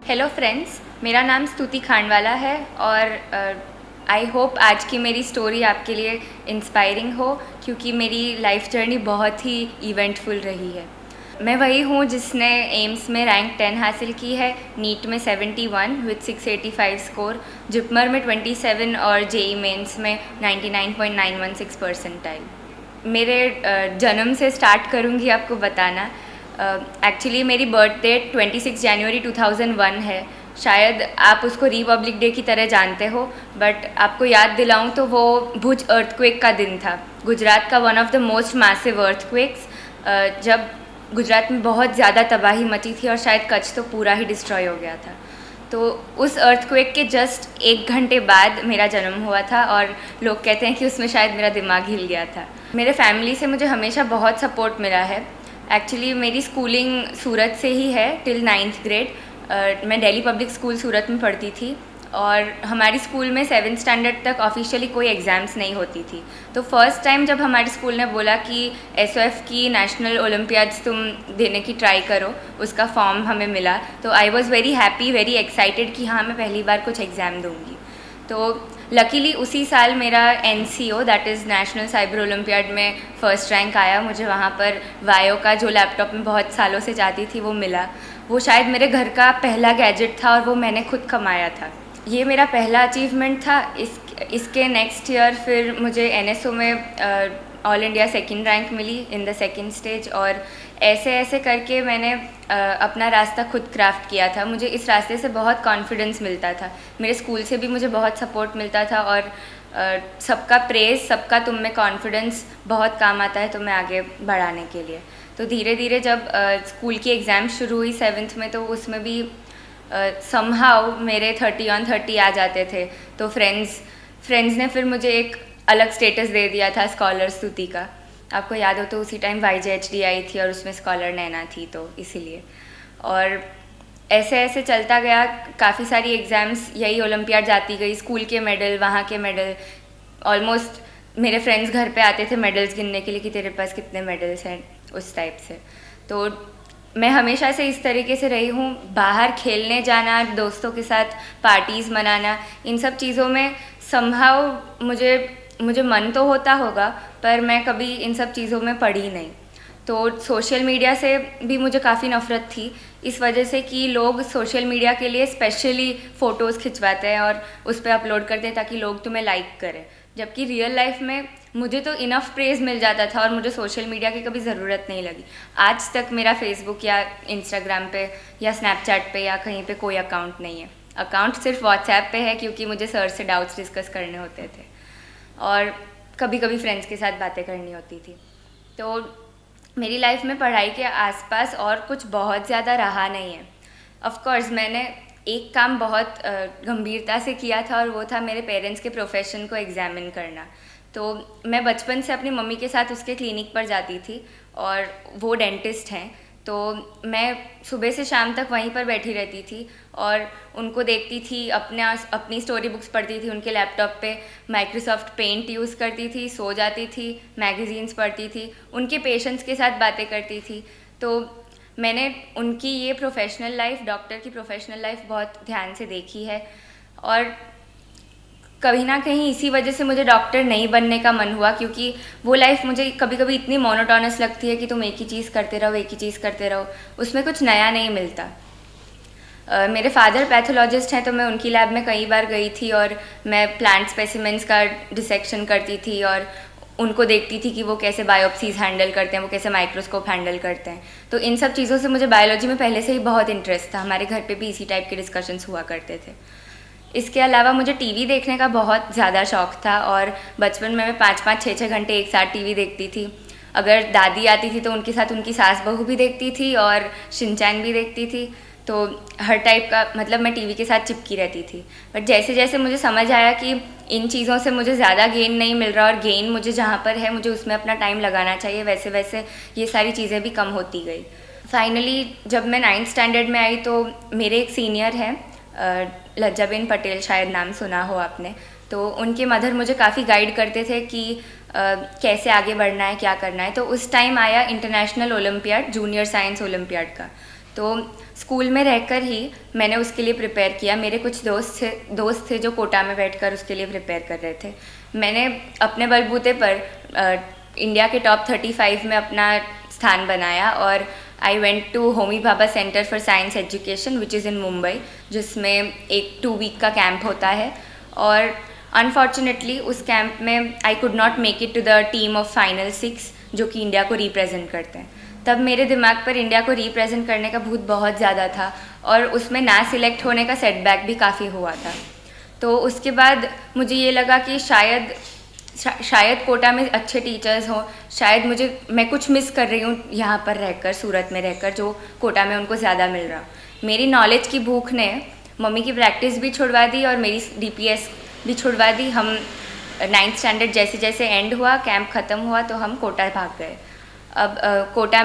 Hello friends, मेरा नाम स्तुति खांडवाला है और आई होप आज की मेरी स्टोरी आपके लिए इंस्पायरिंग हो, क्योंकि मेरी लाइफ जर्नी बहुत ही इवेंटफुल रही है। मैं वही हूँ जिसने एम्स में रैंक 10 हासिल की है, नीट में 71 विद 685 स्कोर, जिपमर में 27 और जेई मेंस में 99.916 परसेंटाइल। मेरे जन्म से स्टार्ट करूँगी आपको बताना। एक्चुअली मेरी बर्थ डेट 26 जनवरी 2001 है। शायद आप उसको रिपब्लिक डे की तरह जानते हो, बट आपको याद दिलाऊं तो वो भुज अर्थक्वेक का दिन था। गुजरात का one of the most massive earthquakes, जब गुजरात में बहुत ज़्यादा तबाही मची थी और शायद कच्छ तो पूरा ही डिस्ट्रॉय हो गया था। तो उस अर्थक्वेक के जस्ट 1 घंटे बाद मेरा जन्म हुआ था और लोग कहते हैं कि उसमें शायद मेरा दिमाग हिल गया था। मेरे फैमिली से मुझे हमेशा बहुत सपोर्ट मिला है। एक्चुअली मेरी स्कूलिंग सूरत से ही है टिल 9th ग्रेड। मैं दिल्ली पब्लिक स्कूल सूरत में पढ़ती थी और हमारी स्कूल में 7th स्टैंडर्ड तक ऑफिशियली कोई एग्ज़ाम्स नहीं होती थी। तो फर्स्ट टाइम जब हमारे स्कूल ने बोला कि एसओएफ की नेशनल ओलंपियाड्स तुम देने की ट्राई करो, उसका फॉर्म हमें मिला, तो I was very happy, very excited कि हाँ मैं पहली बार कुछ एग्ज़ाम दूँगी। तो लकीली उसी साल मेरा NCO that is national cyber olympiad में फ़र्स्ट रैंक आया। मुझे वहाँ पर वायो का जो लैपटॉप में बहुत सालों से चाहती थी वो मिला। वो शायद मेरे घर का पहला गैजेट था और वो मैंने खुद कमाया था। ये मेरा पहला अचीवमेंट था। इसके नेक्स्ट ईयर फिर मुझे NSO में ऑल इंडिया सेकंड रैंक मिली इन द सेकंड स्टेज, और ऐसे ऐसे करके मैंने अपना रास्ता खुद क्राफ्ट किया था। मुझे इस रास्ते से बहुत कॉन्फिडेंस मिलता था, मेरे स्कूल से भी मुझे बहुत सपोर्ट मिलता था, और सबका प्रेज़, सबका तुम में कॉन्फिडेंस बहुत काम आता है तुम्हें आगे बढ़ाने के लिए। तो धीरे धीरे जब स्कूल की एग्ज़ाम शुरू हुई 7th में, तो उसमें भी समहाउ मेरे 30 on 30 आ जाते थे। तो फ्रेंड्स ने फिर मुझे एक अलग स्टेटस दे दिया था स्कॉलर स्तुति का। आपको याद हो तो उसी टाइम YJHD आई थी और उसमें स्कॉलर नैना थी, तो इसीलिए। और ऐसे ऐसे चलता गया, काफ़ी सारी एग्ज़ाम्स, यही ओलंपियाड जाती गई, स्कूल के मेडल, वहाँ के मेडल। ऑलमोस्ट मेरे फ्रेंड्स घर पे आते थे मेडल्स गिनने के लिए कि तेरे पास कितने मेडल्स हैं, उस टाइप से। तो मैं हमेशा से इस तरीके से रही हूँ। बाहर खेलने जाना, दोस्तों के साथ पार्टीज़ मनाना, इन सब चीज़ों में समहाउ मुझे मन तो होता होगा, पर मैं कभी इन सब चीज़ों में पड़ी नहीं। तो सोशल मीडिया से भी मुझे काफ़ी नफ़रत थी, इस वजह से कि लोग सोशल मीडिया के लिए स्पेशली फ़ोटोज़ खिंचवाते हैं और उस पर अपलोड करते हैं ताकि लोग तुम्हें लाइक करें, जबकि रियल लाइफ में मुझे तो इनफ प्रेज़ मिल जाता था और मुझे सोशल मीडिया की कभी ज़रूरत नहीं लगी। आज तक मेरा फेसबुक या इंस्टाग्राम पे या स्नैपचैट पे या कहीं पे कोई अकाउंट नहीं है। अकाउंट सिर्फ व्हाट्सएप पे है, क्योंकि मुझे सर से डाउट्स डिस्कस करने होते थे और कभी कभी फ्रेंड्स के साथ बातें करनी होती थी। तो मेरी लाइफ में पढ़ाई के आसपास और कुछ बहुत ज़्यादा रहा नहीं है। ऑफ कोर्स मैंने एक काम बहुत गंभीरता से किया था, और वो था मेरे पेरेंट्स के प्रोफेशन को एग्ज़ामिन करना। तो मैं बचपन से अपनी मम्मी के साथ उसके क्लिनिक पर जाती थी, और वो डेंटिस्ट हैं, तो मैं सुबह से शाम तक वहीं पर बैठी रहती थी और उनको देखती थी, अपनी स्टोरी बुक्स पढ़ती थी, उनके लैपटॉप पे माइक्रोसॉफ्ट पेंट यूज़ करती थी, सो जाती थी, मैगज़ीन्स पढ़ती थी, उनके पेशेंट्स के साथ बातें करती थी। तो मैंने उनकी ये प्रोफेशनल लाइफ, डॉक्टर की प्रोफेशनल लाइफ बहुत ध्यान से देखी है, और कहीं ना कहीं इसी वजह से मुझे डॉक्टर नहीं बनने का मन हुआ, क्योंकि वो लाइफ मुझे कभी कभी इतनी मोनोटोनस लगती है कि तुम एक ही चीज़ करते रहो, एक ही चीज़ करते रहो, उसमें कुछ नया नहीं मिलता। मेरे फादर पैथोलॉजिस्ट हैं, तो मैं उनकी लैब में कई बार गई थी और मैं प्लांट स्पेसिमेंट्स का डिसेक्शन करती थी और उनको देखती थी कि वो कैसे बायोप्सीज़ हैंडल करते हैं, वो कैसे माइक्रोस्कोप हैंडल करते हैं। तो इन सब चीज़ों से मुझे बायोलॉजी में पहले से ही बहुत इंटरेस्ट था, हमारे घर पे भी इसी टाइप के डिस्कशंस हुआ करते थे। इसके अलावा मुझे टीवी देखने का बहुत ज़्यादा शौक़ था, और बचपन में मैं 5-5, 6-6 घंटे एक साथ टीवी देखती थी। अगर दादी आती थी तो उनके साथ उनकी सास बहू भी देखती थी और शिनचैन भी देखती थी। तो हर टाइप का, मतलब मैं टीवी के साथ चिपकी रहती थी। बट जैसे जैसे मुझे समझ आया कि इन चीज़ों से मुझे ज़्यादा गेन नहीं मिल रहा, और गेन मुझे जहाँ पर है मुझे उसमें अपना टाइम लगाना चाहिए, वैसे वैसे ये सारी चीज़ें भी कम होती गई। फाइनली जब मैं 9th स्टैंडर्ड में आई, तो मेरे एक सीनियर हैं, लज्जाबेन पटेल, शायद नाम सुना हो आपने, तो उनके मदर मुझे काफ़ी गाइड करते थे कि कैसे आगे बढ़ना है, क्या करना है। तो उस टाइम आया international olympiad, junior science olympiad का। तो स्कूल में रहकर ही मैंने उसके लिए प्रिपेयर किया। मेरे कुछ दोस्त थे जो कोटा में बैठकर उसके लिए प्रिपेयर कर रहे थे। मैंने अपने बलबूते पर इंडिया के टॉप 35 में अपना स्थान बनाया और I went to Homi Bhabha centre for science education which is in Mumbai, जिसमें एक 2 वीक का कैंप होता है। और अनफॉर्चुनेटली उस कैंप में I could not make it to the team of final 6 जो कि इंडिया को रिप्रेजेंट करते हैं। तब मेरे दिमाग पर इंडिया को रिप्रेजेंट करने का भूत बहुत ज़्यादा था और उसमें ना सिलेक्ट होने का सेटबैक भी काफ़ी हुआ था। तो उसके बाद मुझे ये लगा कि शायद कोटा में अच्छे टीचर्स हों, शायद मैं कुछ मिस कर रही हूँ यहाँ पर रहकर, सूरत में रहकर, जो कोटा में उनको ज़्यादा मिल रहा। मेरी नॉलेज की भूख ने मम्मी की प्रैक्टिस भी छुड़वा दी और मेरी DPS भी छुड़वा दी। हम 9th स्टैंडर्ड जैसे जैसे एंड हुआ, कैंप ख़त्म हुआ, तो हम कोटा भाग गए। अब कोटा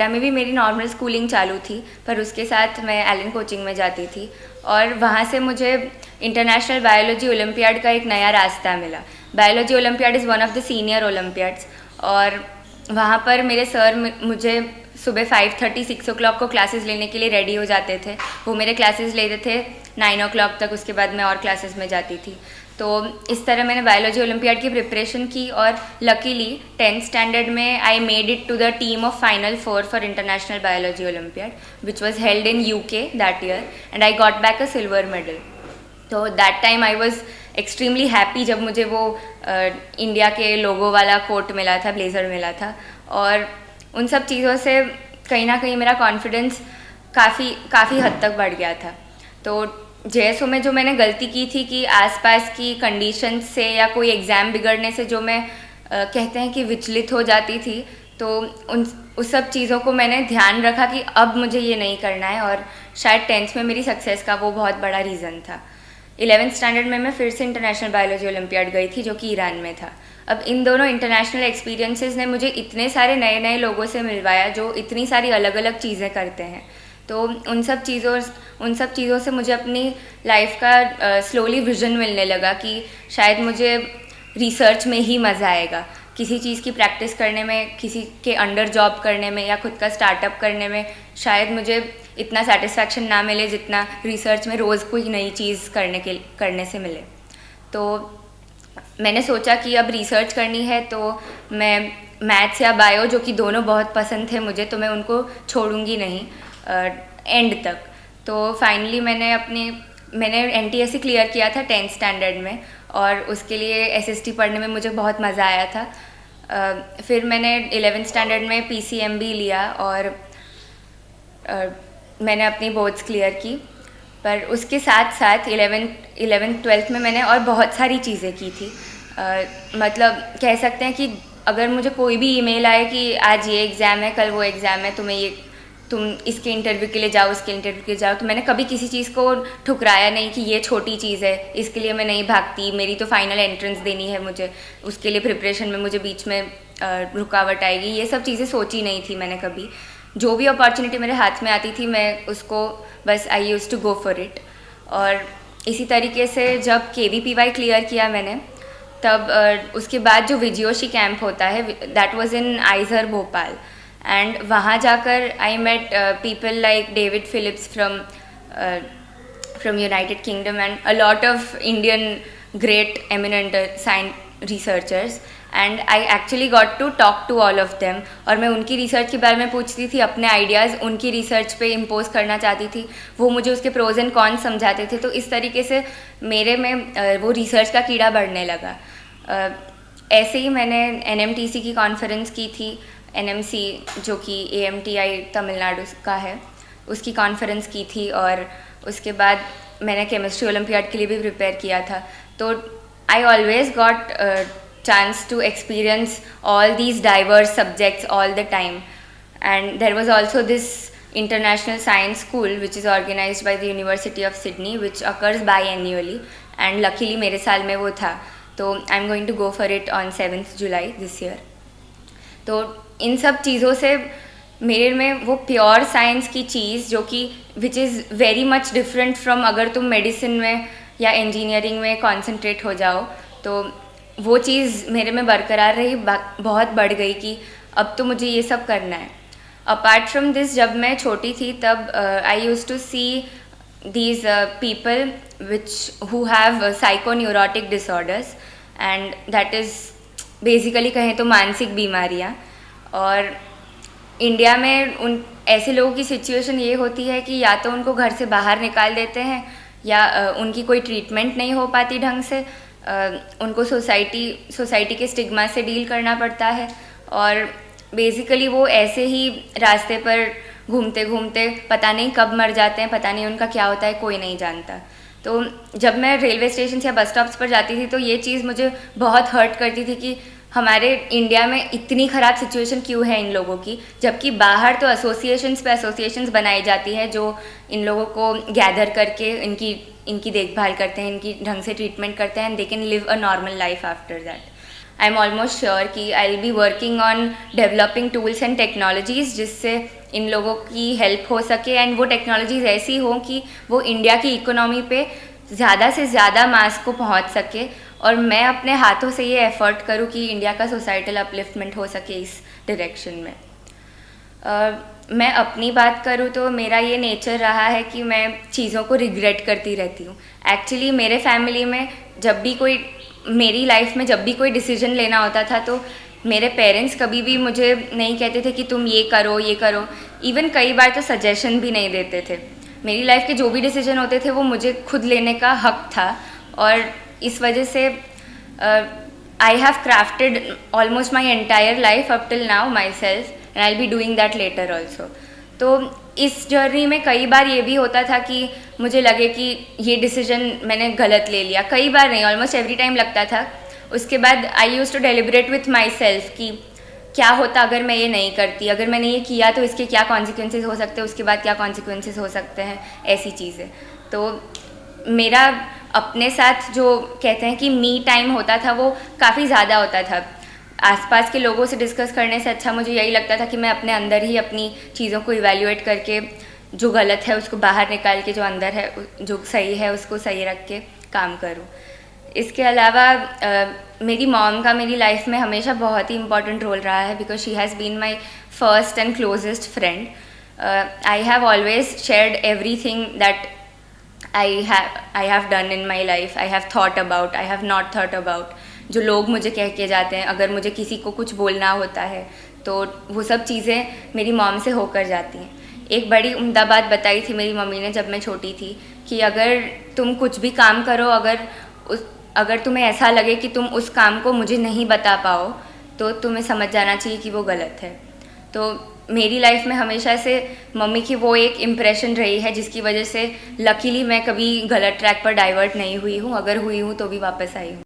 में भी मेरी नॉर्मल स्कूलिंग चालू थी, पर उसके साथ मैं एलन कोचिंग में जाती थी और वहाँ से मुझे इंटरनेशनल बायोलॉजी ओलंपियाड का एक नया रास्ता मिला। Biology olympiad is one of the senior Olympiads और वहाँ पर मेरे सर मुझे सुबह 5:30 6 o'clock को क्लासेस लेने के लिए रेडी हो जाते थे। वो मेरे क्लासेस लेते थे 9 o'clock तक, उसके बाद मैं और क्लासेस में जाती थी। तो इस तरह मैंने बायोलॉजी ओलंपियाड की प्रिपरेशन की और लकीली 10th स्टैंडर्ड में I made it to the team of final 4 for international biology olympiad which was held in UK that year and I got back a silver medal. तो that time I was extremely happy जब मुझे वो India के लोगो वाला coat मिला था, blazer मिला था। और उन सब चीज़ों से कहीं ना कहीं मेरा कॉन्फिडेंस काफ़ी हद तक बढ़ गया था। तो JSO में जो मैंने गलती की थी कि आसपास की कंडीशन से या कोई एग्ज़ाम बिगड़ने से जो मैं कहते हैं कि विचलित हो जाती थी, तो उस सब चीज़ों को मैंने ध्यान रखा कि अब मुझे ये नहीं करना है और शायद 10th में मेरी सक्सेस का वो बहुत बड़ा रीज़न था। 11th स्टैंडर्ड में मैं फिर से इंटरनेशनल बायोलॉजी ओलंपियाड गई थी जो कि ईरान में था। अब इन दोनों इंटरनेशनल एक्सपीरियंसेस ने मुझे इतने सारे नए नए लोगों से मिलवाया जो इतनी सारी अलग अलग चीज़ें करते हैं। तो उन सब चीज़ों से मुझे अपनी लाइफ का स्लोली विजन मिलने लगा कि शायद मुझे रिसर्च में ही मज़ा आएगा, किसी चीज़ की प्रैक्टिस करने में, किसी के अंडर जॉब करने में या खुद का स्टार्टअप करने में शायद मुझे इतना सेटिस्फैक्शन ना मिले जितना रिसर्च में रोज़ कोई नई चीज़ करने से मिले। तो मैंने सोचा कि अब रिसर्च करनी है तो मैं मैथ्स या बायो, जो कि दोनों बहुत पसंद थे मुझे, तो मैं उनको छोड़ूंगी नहीं एंड तक। तो फाइनली मैंने NTSC क्लियर किया था 10th स्टैंडर्ड में और उसके लिए SST पढ़ने में मुझे बहुत मज़ा आया था। फिर मैंने 11th स्टैंडर्ड में PCMB लिया और मैंने अपनी बोर्ड्स क्लियर की। पर उसके साथ साथ 11th 12th में मैंने और बहुत सारी चीज़ें की थी। मतलब कह सकते हैं कि अगर मुझे कोई भी ईमेल आए कि आज ये एग्ज़ाम है, कल वो एग्ज़ाम है, तुम इसके इंटरव्यू के लिए जाओ, उसके इंटरव्यू के लिए जाओ, तो मैंने कभी किसी चीज़ को ठुकराया नहीं कि ये छोटी चीज़ है, इसके लिए मैं नहीं भागती, मेरी तो फाइनल एंट्रेंस देनी है मुझे, उसके लिए प्रिपरेशन में मुझे बीच में रुकावट आएगी, ये सब चीज़ें सोची नहीं थी मैंने कभी। जो भी अपॉर्चुनिटी मेरे हाथ में आती थी मैं उसको बस I use to go for it. और इसी तरीके से जब KVPY क्लियर किया मैंने, तब उसके बाद जो विजयोशी कैंप होता है that was in IISER Bhopal, and वहाँ जाकर I met people like David Phillips from United Kingdom and a lot of Indian great eminent science researchers, and I actually got to talk to all of them. और मैं उनकी research के बारे में पूछती थी, अपने आइडियाज़ उनकी रिसर्च पे इम्पोज करना चाहती थी, वो मुझे उसके प्रोज एंड कॉन्स समझाते थे। तो इस तरीके से मेरे में वो रिसर्च का कीड़ा बढ़ने लगा। ऐसे ही मैंने NMTC की कॉन्फ्रेंस की थी, NMC जो कि AMTI तमिलनाडु का है, उसकी कॉन्फ्रेंस की थी। और उसके बाद मैंने केमिस्ट्री ओलंपियाड के लिए भी प्रिपेयर किया था। तो I always got chance to experience all these diverse subjects all the time. And there was also this international science school which is organized by the University of Sydney, which occurs biannually, and luckily मेरे साल में वो था, तो I'm going to go for it on 7th July this year. तो इन सब चीज़ों से मेरे में वो प्योर साइंस की चीज़ जो कि which is very much different from अगर तुम मेडिसिन में या इंजीनियरिंग में कॉन्सेंट्रेट हो जाओ, तो वो चीज़ मेरे में बरकरार रही, बहुत बढ़ गई कि अब तो मुझे ये सब करना है। अपार्ट फ्रॉम दिस, जब मैं छोटी थी तब I use to see these people which who have psychoneurotic disorders, and that is basically कहें तो मानसिक बीमारियाँ। और इंडिया में उन ऐसे लोगों की सिचुएशन ये होती है कि या तो उनको घर से बाहर निकाल देते हैं या उनकी कोई ट्रीटमेंट नहीं हो पाती ढंग से, उनको सोसाइटी के स्टिग्मा से डील करना पड़ता है, और बेसिकली वो ऐसे ही रास्ते पर घूमते घूमते पता नहीं कब मर जाते हैं, पता नहीं उनका क्या होता है, कोई नहीं जानता। तो जब मैं रेलवे स्टेशन या बस स्टॉप्स पर जाती थी तो ये चीज़ मुझे बहुत हर्ट करती थी कि हमारे इंडिया में इतनी ख़राब सिचुएशन क्यों है इन लोगों की, जबकि बाहर तो एसोसिएशंस पे एसोसिएशंस बनाई जाती है जो इन लोगों को गैदर करके इनकी देखभाल करते हैं, इनकी ढंग से ट्रीटमेंट करते हैं, and they can live a normal life after that. I am almost sure कि I will be working on developing tools and technologies जिससे इन लोगों की हेल्प हो सके, एंड वो टेक्नोलॉजीज़ ऐसी हों कि वो इंडिया की इकोनॉमी पे ज़्यादा से ज़्यादा मास को पहुंच सके, और मैं अपने हाथों से ये एफर्ट करूं कि इंडिया का सोसाइटल अपलिफ्टमेंट हो सके इस डायरेक्शन में। मैं अपनी बात करूं तो मेरा ये नेचर रहा है कि मैं चीज़ों को रिग्रेट करती रहती हूँ। एक्चुअली मेरे फैमिली में मेरी लाइफ में जब भी कोई डिसीजन लेना होता था तो मेरे पेरेंट्स कभी भी मुझे नहीं कहते थे कि तुम ये करो, इवन कई बार तो सजेशन भी नहीं देते थे। मेरी लाइफ के जो भी डिसीजन होते थे वो मुझे खुद लेने का हक था, और इस वजह से I have crafted almost my entire life up till now myself, and I will be doing that later also. तो इस जर्नी में कई बार ये भी होता था कि मुझे लगे कि ये डिसीजन मैंने गलत ले लिया, कई बार नहीं, ऑलमोस्ट एवरी टाइम लगता था। उसके बाद I use to deliberate with myself कि क्या होता अगर मैं ये नहीं करती, अगर मैंने ये किया तो इसके क्या कॉन्सिक्वेंसेस हो सकते हैं, उसके बाद क्या कॉन्सिक्वेंसेस हो सकते हैं, ऐसी चीज़ें। तो मेरा अपने साथ जो कहते हैं कि मी टाइम होता था वो काफ़ी ज़्यादा होता था। आसपास के लोगों से डिस्कस करने से अच्छा मुझे यही लगता था कि मैं अपने अंदर ही अपनी चीज़ों को इवैल्यूएट करके जो गलत है उसको बाहर निकाल के जो अंदर है जो सही है उसको सही रख के काम करूँ। इसके अलावा मेरी मॉम का मेरी लाइफ में हमेशा बहुत ही इम्पॉर्टेंट रोल रहा है, because she has been my first and closest friend. I have always shared everything that I have done in my life, I have thought about, I have not thought about। जो लोग मुझे कह के जाते हैं, अगर मुझे किसी को कुछ बोलना होता है तो वो सब चीज़ें मेरी मॉम से होकर जाती हैं। एक बड़ी उम्दा बात बताई थी मेरी मम्मी ने जब मैं छोटी थी कि अगर तुम कुछ भी काम करो, अगर तुम्हें ऐसा लगे कि तुम उस काम को मुझे नहीं बता पाओ तो तुम्हें समझ जाना चाहिए कि वो गलत है। तो मेरी लाइफ में हमेशा से मम्मी की वो एक इम्प्रेशन रही है जिसकी वजह से लकीली मैं कभी गलत ट्रैक पर डाइवर्ट नहीं हुई हूँ, अगर हुई हूँ तो भी वापस आई हूँ।